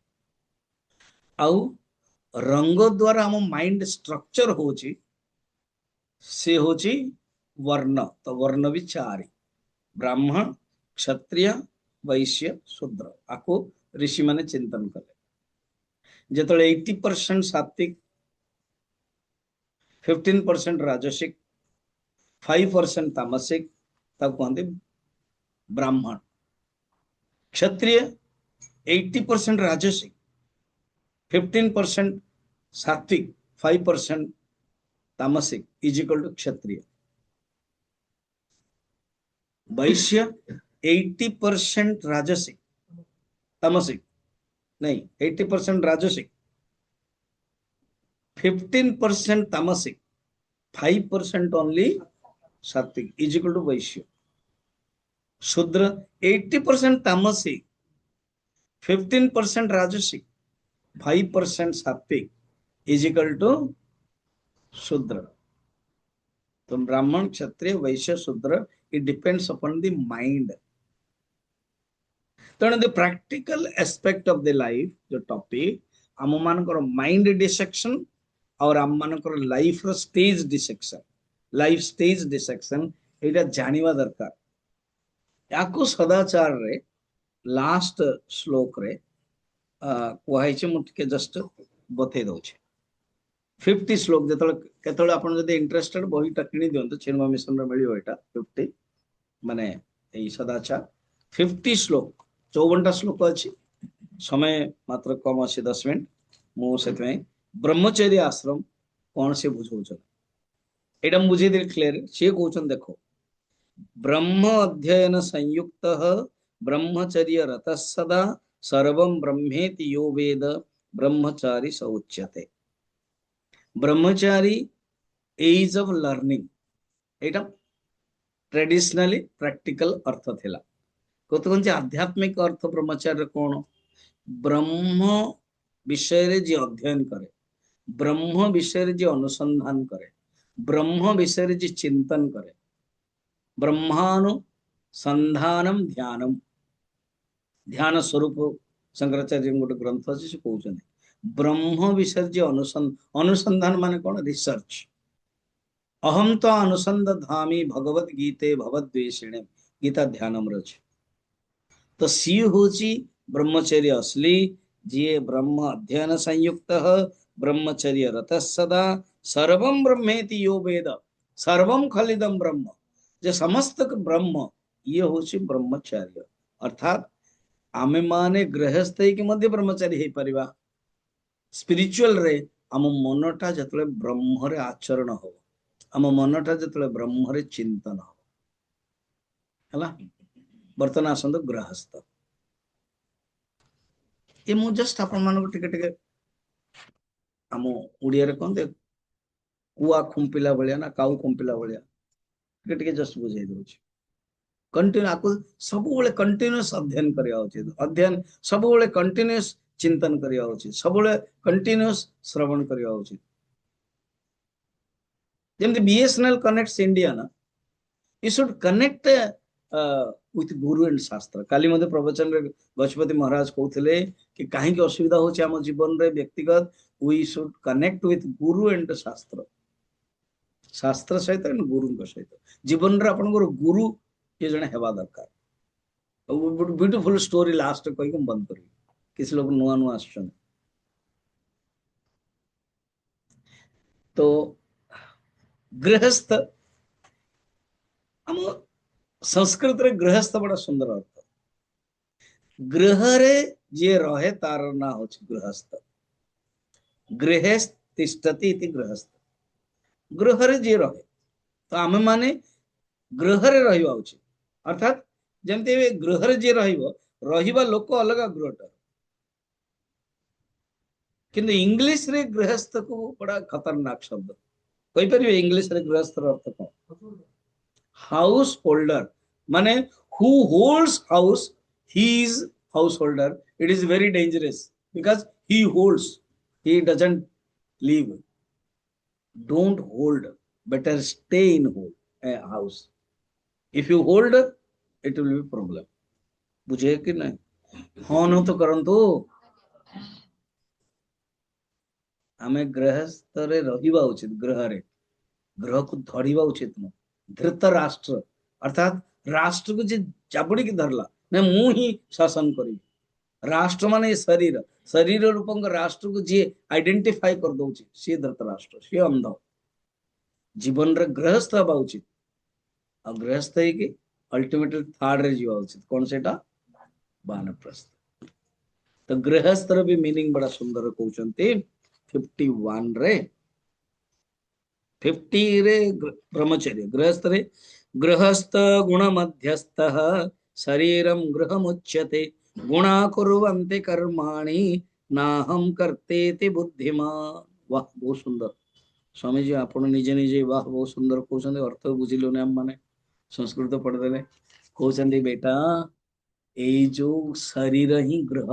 आउ रंग द्वारा हम माइंड स्ट्रक्चर होची, से होची वर्ण। तो वर्ण भी चारि, ब्राह्मण, क्षत्रिय, वैश्य, शूद्र। आको ऋषि माने चिंतन कले। जेतले 80% सात्विक, 15% राजसिक, 5% तामसिक, तब कहते ब्राह्मण। क्षत्रिय 80% राजसिक, 15% सात्विक, 5% तामसिक, इज इक्वल टू क्षत्रिय। वैश्य 80% राजसिक, तामसिक नहीं, 80% राजसिक, 15% तामसिक, 5% ओनली सात्विक, इज इक्वल टू वैश्य। शूद्र 80% तामसिक, 15% राजसिक, 5% सात्विक, इज इक्वल टू शूद्र। तो ब्राह्मण, क्षत्रिय, वैश्य, शूद्र, it depends upon the mind. तेणु the practical aspect of the life जो टॉपिक आम मानकर माइंड डिसेक्शन और आम मानकर लाइफ रो stage dissection, life stage dissection एटा जानिबा दरकार। याको सदाचार रे लास्ट श्लोक रे कहै छै, मु टिके जस्ट बतै दउ छै। 50 श्लोक जेतले केतले आपण जदि इंटरेस्टेड बहिटा किनि दियंतु, चिन्मय मिशन रे मिलियो एटा 50 माने एई सदाचार 50 श्लोक, 54टा श्लोक अछि। समय मात्र कम अछि 10 मिनट। मु सेतमे ब्रह्मचर्य आश्रम कौन से बुझौछ एटा बुझे दे क्लियर। से कहउछन देखो, ब्रह्म अध्ययन संयुक्त ब्रह्मचर्य रतः सदा सर्वं ब्रह्मेति यो वेद ब्रह्मचारी स उच्यते। ब्रह्मचारी as of learning, Etah traditionally practical अर्थ थिला। कौन आध्यात्मिक अर्थ ब्रह्मचार्य कौन? ब्रह्म विषय रे जे अध्ययन करे, ब्रह्म विषय रे जे अनुसंधान करे, ब्रह्म विषय रे जे चिंतन करे, ब्रह्मानुसंधानम ध्यानम, ध्यान स्वरूप शंकराचार्य गोटे ग्रंथ अच्छे से कहते ब्रह्म विसर्ज्य अनुसंधान माने कौन रिसर्च अहम तो अनुसंधामी भगवत गीते भवद्वेषिणे गीता ध्यानम रच तो सी होची ब्रह्मचर्य असली जी ब्रह्म अध्ययन संयुक्त ब्रह्मचर्य रत सदा सर्वम ब्रह्मेति यो वेद सर्वम खलिदम ब्रह्म जे समस्त ब्रह्म ये होची ब्रह्मचर्य अर्थात आमे माने गृहस्थ के मध्य ब्रह्मचारी हे परिवा स्पिरिचुअल रे आम मनटा जतले ब्रह्म रे आचरण हो आम मनटा जतले ब्रह्म रे चिंतन हो हला वर्तमान आसंत गृहस्थ ये मु जस्ट आपण मान टिके टिके आम ओडिया रे कहते कुआ खुंपिला भलिया ना काउ खुंपिला भलिया टिके टिके जस्ट बुझाई दउछि कंटिन्यू आकु सब बेले कंटिन्यूअस अध्ययन करिया उचित अध्ययन सब बेले कंटिन्यूअस चिंतन करिया उचित सब बेले कंटिन्यूअस श्रवण करिया उचित जेमति बीएसएनएल कनेक्ट्स इंडिया ना you should connect with Guru and शास्त्र काली मधे प्रवचन रे गजपति महाराज कहते कि कहीं असुविधा होची आम जीवन रे व्यक्तिगत we should connect with Guru and शास्त्र शास्त्र सहित एंड गुरु सहित जीवन रे आपन गुरु ये जने हेबा दरकार ब्यूटीफुल स्टोरी लास्ट कहि हम बंद करी किसी लोग नुआ नुआ आछन तो गृहस्थ हम संस्कृत रे गृहस्थ बड़ा सुंदर अर्थ गृह रे जे रहे तार ना होछि गृहस्थ गृहस्थ तिष्ठति इति गृहस्थ गृह रे जे रहे तो आमे माने गृह रे रहिबा उचित अर्थात जमते गृह रे जे रहिबा लोक अलग गृहटा किंतु इंग्लिश रे गृहस्थ को बड़ा खतरनाक शब्द कहि परिबे इंग्लिश रे गृहस्थ रो अर्थ कोन हाउस होल्डर माने who holds house he is householder it is very dangerous because he holds he doesn't live don't hold better stay in a house if you hold it will be problem बुझे कि नहीं हाँ न तो करंतु आमे गृहस्थ रे रहिबा उचित ग्रह को धरिबा उचित न धृत राष्ट्र अर्थात राष्ट्र को जे जाबड़ी की धरला ना मु ही शासन करी राष्ट्र माने शरीर शरीर रूपंग राष्ट्र को जी आइडेंटिफाई कर दउची सी धृत राष्ट्र सी अंध जीवन रे गृहस्थ हबा उचित आ गृहस्थ है कि अल्टीमेटली थर्ड रे जीवा उचित कौन सेटा वानप्रस्थ तो गृहस्थ रे भी मीनिंग बड़ा सुंदर कहउचंती 51 रे 50 रे ब्रह्मचर्य गृहस्थ रे गृहस्थ गुण मध्यस्थ शरीरम गृहमुच्यते गुणा कुर्वन्ते कर्माणि नाहम करतेति बुद्धिमान वाह बहुत सुंदर स्वामी जी आपण निजे निजे वाह बहुत सुंदर कहउचंदी अर्थ बुझिलो ने हम माने संस्कृत पढ़ देले कहउचंदी बेटा ए जो शरीर ही गृह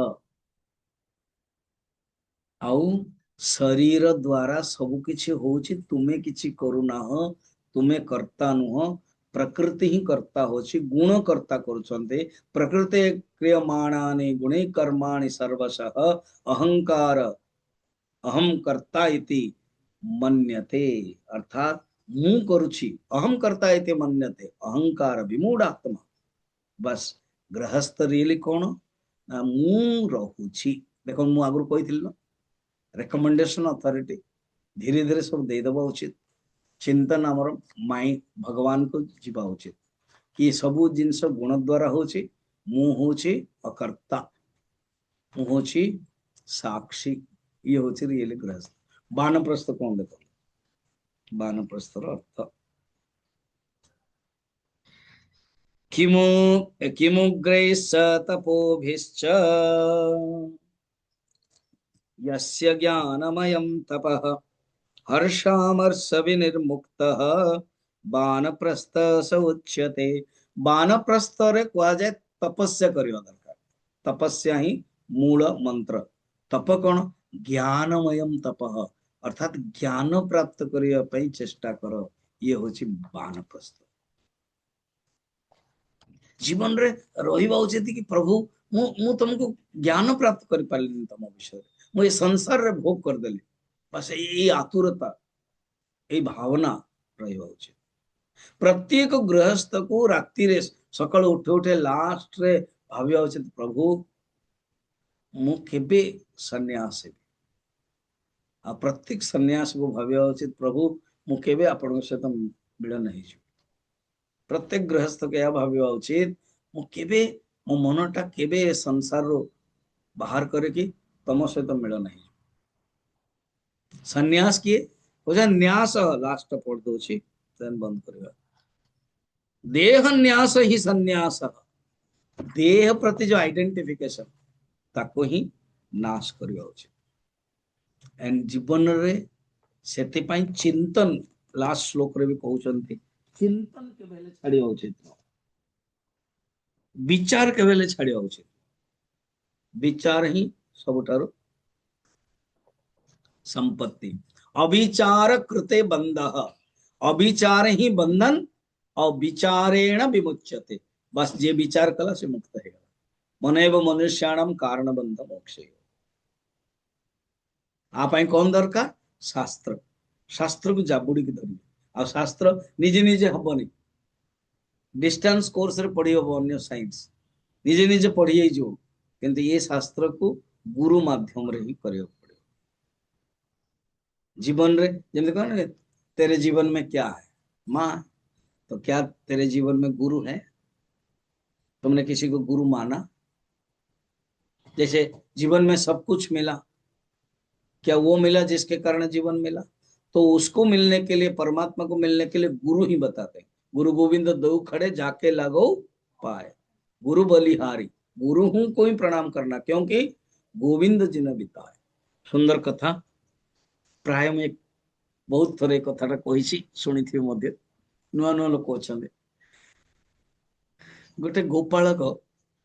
आउ शरीर द्वारा सब किछि होछि तुमे किछि करूना हो तुमे कर्ता नुह प्रकृति ही कर्ता होछि गुण कर्ता करुछन्ते प्रकृति क्रियमाणानि गुणे कर्माणि सर्वशः अहंकार अहम कर्ता इति मन्यते अर्थात मु करुछि अहम कर्ता इति मन्यते अहंकार विमूढ़ात्मा बस गृहस्थ रियली कोन ना मु रहुछि देखो मु आगु कहिथिल न रेकमेंडेशन अथॉरिटी धीरे धीरे सब दे दबा उचित चिंतन आमर माइंड भगवान को जीवा उचित कि सबु जिनस गुण द्वारा होछि मु होछि अकर्ता मु होछि साक्षी ये होछि रियली गृहस्थ वानप्रस्थ कौन देखो वानप्रस्थ अर्थ किमु किमुग्रैश्च तपोभिश्च यस्य ज्ञानमयं तपः हर्षामर्ष विनिर्मुक्तः वानप्रस्थ स उच्यते वानप्रस्थ रे कुआ जाय तपस्या करियो दरकार तपस्या ही मूल मंत्र तप कोन ज्ञानमयम तपः अर्थात ज्ञान प्राप्त करिया पई चेष्टा कर ये होछि वानप्रस्थ जीवन रे रहिबा उचित कि प्रभु मु तुमको ज्ञान प्राप्त करि पालिनी तम विषय मुझे संसार रे भोग करदेली बस यही आतुरता यही भावना रहिबा उचित। प्रत्येक गृहस्थ को राति रे सकाळ उठे उठे लास्ट रे भाविया उचित प्रभु मु केबे सन्यास हेबी। आ प्रत्येक सन्यास को भाविया उचित प्रभु मु केबे आपन सहित मिलन हेजु। प्रत्येक गृहस्थ के या भाविया उचित मु केबे मो मनटा केबे संसार रो बाहर करे कि तम सहित मिलन हेजु। सन्यास किए हो जा न्यास लास्ट पढ़ दोछि देन बंद करबा। देह न्यास ही सन्यास देह प्रति जो आइडेंटिफिकेशन ताको ही नाश करबा उचित। एंड जीवन रे सेति पई चिंतन लास्ट श्लोक रे भी कहउचंती चिंतन के बेले छाड़ी उचित विचार के बेले छाड़ी उचित। विचार ही सबटारो संपत्ति। अविचार कृते बंधः अविचार ही बंधन और विचारेण विमुच्यते। बस जे विचार कला से मुक्त है। मनेव मनुष्याणाम कारण बंध मोक्ष। आप कौन दरकार शास्त्र शास्त्र को जाबुड़ी की धरिए आ शास्त्र निजे निजे हबनी डिस्टेंस कोर्स रे पढ़ी हबो अन्य साइंस निजे निजे पढ़ी जो किंतु ये शास्त्र को गुरु माध्यम रे ही करियो पड़े। जीवन रे जब कहना तेरे जीवन में क्या है माँ तो क्या तेरे जीवन में गुरु है? तुमने किसी को गुरु माना? जैसे जीवन में सब कुछ मिला क्या वो मिला जिसके कारण जीवन मिला? तो उसको मिलने के लिए परमात्मा को मिलने के लिए गुरु ही बताते हैं। गुरु गोविंद दो खड़े जाके लगो पाए गुरु बलिहारी गुरु हूं कोई प्रणाम करना क्योंकि गोविंद जी ने बिताए। सुंदर कथा प्राय में बहुत थोड़े कथा कही शुणी थी मध्य नुआ नुआ लोक अच्छा गोटे गोपालक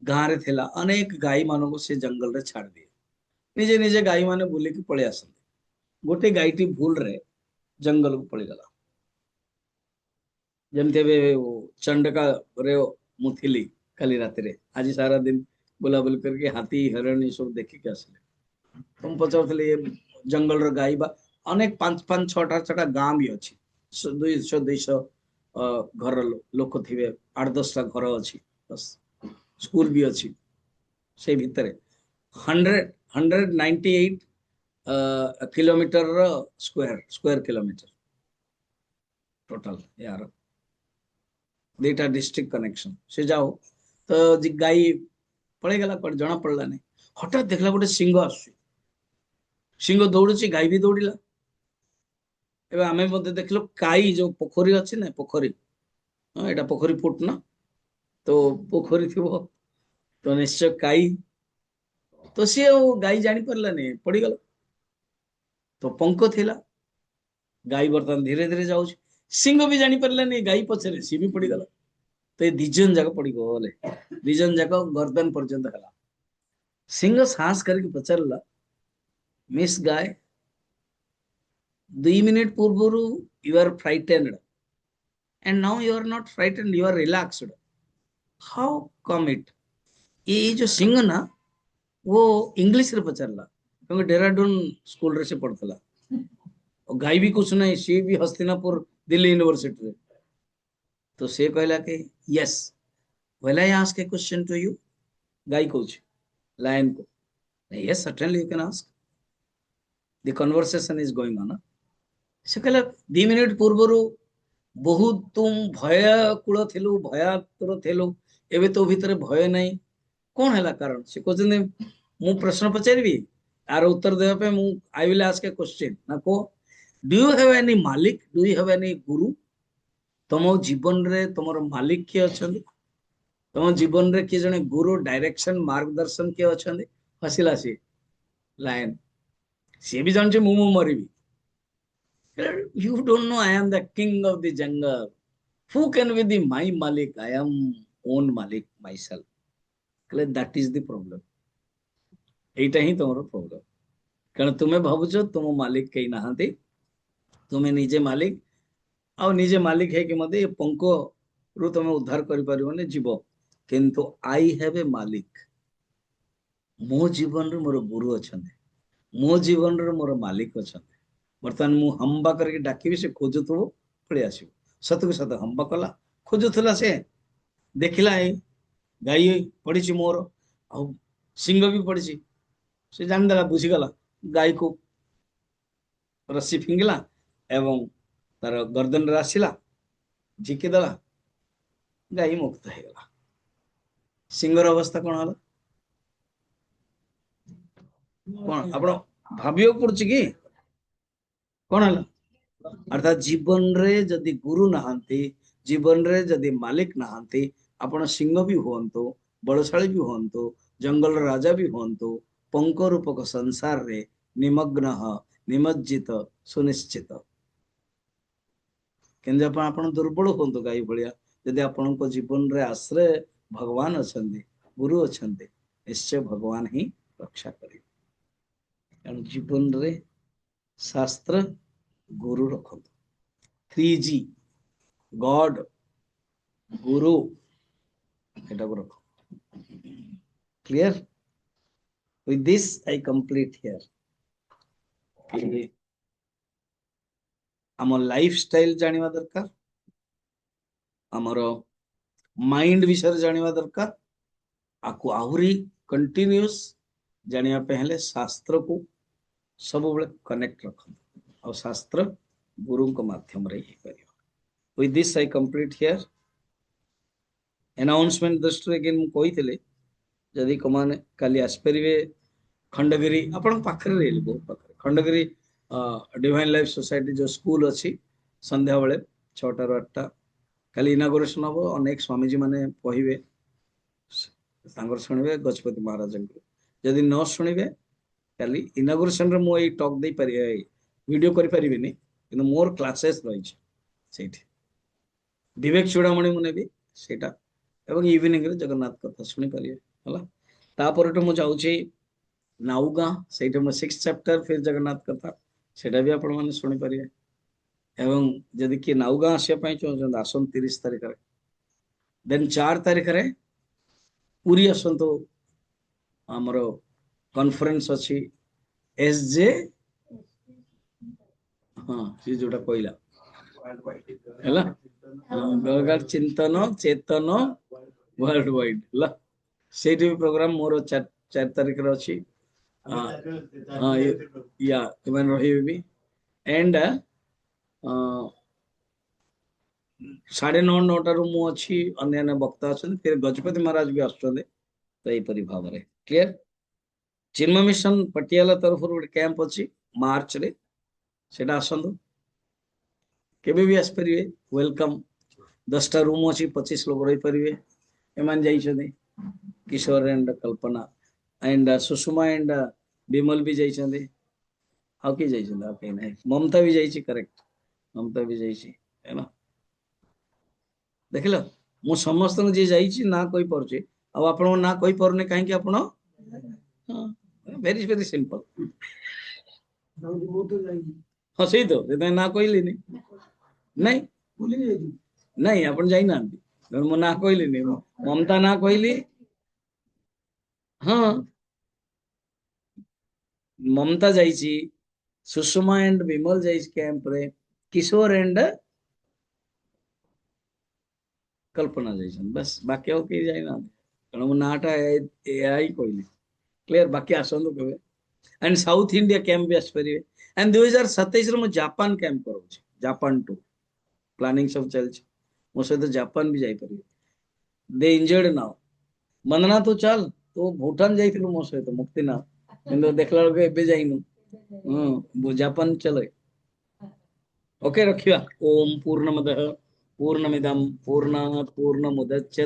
गाँव रे थिला अनेक गाई मान को से जंगल रे छाड़ दिए निजे निजे गाई माने बुलिकी पळे आसंते। गोटे गाईटी भूल रे जंगल को पड़ी गला जमते चंडका रे मुथिली काली रात रे आज सारा दिन बुलाबुल करके हाथी हरण सब देखिक आसले। तुम पचार ये जंगल रो गाई बा अनेक पांच पांच छटा छटा गाँ भी अच्छी 200 घर लोक थे 8-10टा घर अच्छी बस स्कूल भी अच्छी से भितर 198 किलोमीटर स्क्वायर किलोमीटर टोटल यार दुटा डिस्ट्रिक्ट कनेक्शन से जाओ तो गाई पड़े गला पर जना पड़ला नहीं हठात देखला गोटे सिंह आस सिंह दौड़ी गाई भी दौड़ला एवं आमे मध्य देखल काई जो पोखरी अच्छी ना पोखरी हाँ यहाँ पोखरी फुट ना तो पोखरी थी तो निश्चय काई तो सी गाई जानी पारला नहीं पड़गला तो पंख थिला गाई बर्तमान धीरे धीरे जाऊँ सिंह भी जानी पारला नहीं गाई पछरे सी भी पड़गला तो ये दिजन जाक पड़गले दिजन जाक गर्दन पर्यंत है। सिंह साहस करके पचारा मिस गाय 2 मिनिट पूर्व you are frightened and now you are not frightened you are relaxed how come it ये जो सिंह ना वो इंग्लिश रे पचारला क्योंकि डेराडून स्कूल रे से पढ़तला और गाय भी कुछ नहीं सी भी हस्तिनापुर दिल्ली यूनिवर्सिटी रे तो से कहला कि yes when I ask a question to you गाय कोच लायन को yes certainly you can ask the conversation is going on से कहला 2 मिनिट पूर्व बहुत तुम भयकूल थिलु भयातुर थिलु एबे तो भीतर भय नहीं कौन है कारण से कहते मु प्रश्न पचारि यार उत्तर देवा पे मु I will ask a question ना को डू यू हैव एनी मालिक डू यू हैव एनी गुरु तुम जीवन रे तुमर मालिक किए अछंदी तुम जीवन रे किए जने गुरु डायरेक्शन मार्गदर्शन किए अछंदी हसिला सी लाइन सी भी जानछे मु मरिबी you don't know I am the king of the jungle who can be the my malik I am own malik myself that is the problem Etah he तुमरो problem कारण तुम्हें भावुच तुम मालिक कहीं नहांती तुम्हें निजे मालिक आ निजे मालिक है कि मते पंख रु तुम उद्धार कर परिबने जीव किंतु आई हैव ए मालिक मो जीवन रे मोर गुरु अछंती मो जीवन रे मोर मालिक अच्छा बर्तमान मु हम्बा करके डाकिबी से खोजुथबो पळी आसीबो सत को सत हम्बा कला खोजुथला से देखिला ए गाई पड़ी मोर आ सिंह भी पड़ी से जानदेला बुझीगला गाई को रस्सी फिंगिला एवं तार गर्दन रे आसिला झिकीदेला गाई मुक्त ହେଇଗଲା सिंहर अवस्था कौन हला कौन आपण भाबियो पड़ुछि कि कौन हला अर्थात जीवन रे जदि गुरु नहांती जीवन रे जदि मालिक नहांती आपण सिंह भी हुअंतु बलशाली भी हुअंतु जंगल राजा भी हुअंतु पंक रूपक संसार रे निमग्न निमज्जित सुनिश्चित किंतु आपण दुर्बल हुअंतु गाई भलिया यदि आपण जीवन रे आश्रय भगवान अछंती गुरु अछंती निश्चय भगवान ही रक्षा करेंगे जीवन रे शास्त्र गुरु रखंतु 3G गॉड गुरु एटा को रखो clear with this I complete here आम लाइफ स्टाइल जानिबा दरकार आमर माइंड विषय जानिबा दरकार आकु आहुरी कंटिन्यूस जानिबा पहले शास्त्र को सब बेले कनेक्ट रखो और शास्त्र गुरु को माध्यम रे ही करियो with this I complete here announcement दृष्टि अगेन मु कहितले जदि कमाने काली आसपरिवे खंडगिरी आपण पाखरे रेल बहुत पाखरे खंडगिरी डिवाइन लाइफ सोसाइटी जो स्कूल अच्छी संध्या बेले 6 टा 8 काली इनागोरेशन हम अनेक स्वामीजी माने कहिबे तांगर सुनिबे गजपति महाराज जदि न सुनिबे काली इनागोरेशन रे मु ए टॉक दे पारि वीडियो करि परिबिनी किंतु मोर क्लासेस रही सेठी विवेक चूड़ामणि मुने भी सेटा एवं इवनिंग रे जगन्नाथ कथा सुनि परिबे हला तापर तो मु जाउछी नाउगा सेटा मु 6 चैप्टर फिर जगन्नाथ कथा सेटा भी आपण माने सुनि परिबे एवं जदि कि नाउगा आसे पई चोन आसन 30 तारिख रे देन 4 तारिख रे पूरी आसंतो हमरो कॉन्फ्रेंस अछि एसजे हां ये जोटा कहला हला गगन चिंतन चेतन वर्ल्ड वाइड हला सेठी प्रोग्राम मोर 4 तारिख रे अछि हां या इमन रही भी एंड 9:30 9 रु मु अच्छी अन्य वक्ता अच्छा फिर गजपति महाराज भी आसुचंदे तो यही भाव में क्लियर चिन्मय मिशन पटियाला तरफ गोटे कैंप अच्छी मार्च रे सेटा आसंतु केबे भी आसपरिवे वेलकम 10टा रूम अच्छी 25 लोग रही परिवे एमान जाइछने Kishore and Kalpana and Sushma and Vimal भी जाइछने हाउ की जाइछने आ कहीं नहीं ममता भी जाइछि करेक्ट ममता भी जाइछि है ना देखिल मु समस्त जी जाइछि ना कोई परछे अब आपण ना कोई परने काहे कि आपण वेरी वेरी सिंपल हाँ सही तो ना कहली नहीं नहीं अपन जाई ना मु ना कहली ममता ना कहली हाँ ममता जाइछि सुषमा एंड विमल जाइछि कैंप रे किशोर एंड कल्पना जाइछन बस बाकी और के जाई ना कारण मु नाटा एआई कहली क्लियर बाकी आसंदो केबे एंड साउथ इंडिया कैंप भी आसपरिवे एंड 2027 रे मु जापान कैंप करू जापान टू प्लानिंग सब चल मो सहित जापान भी जाई परिवे दे इंजर्ड नाउ वंदना तो चल तो भूटान जाइथिलु मो सहित मुक्ति ना किंतु देखला के एबे जाइनु जापान चले ओके रखिया ओम पूर्णमदः पूर्णमिदं पूर्णात् पूर्णमुदच्यते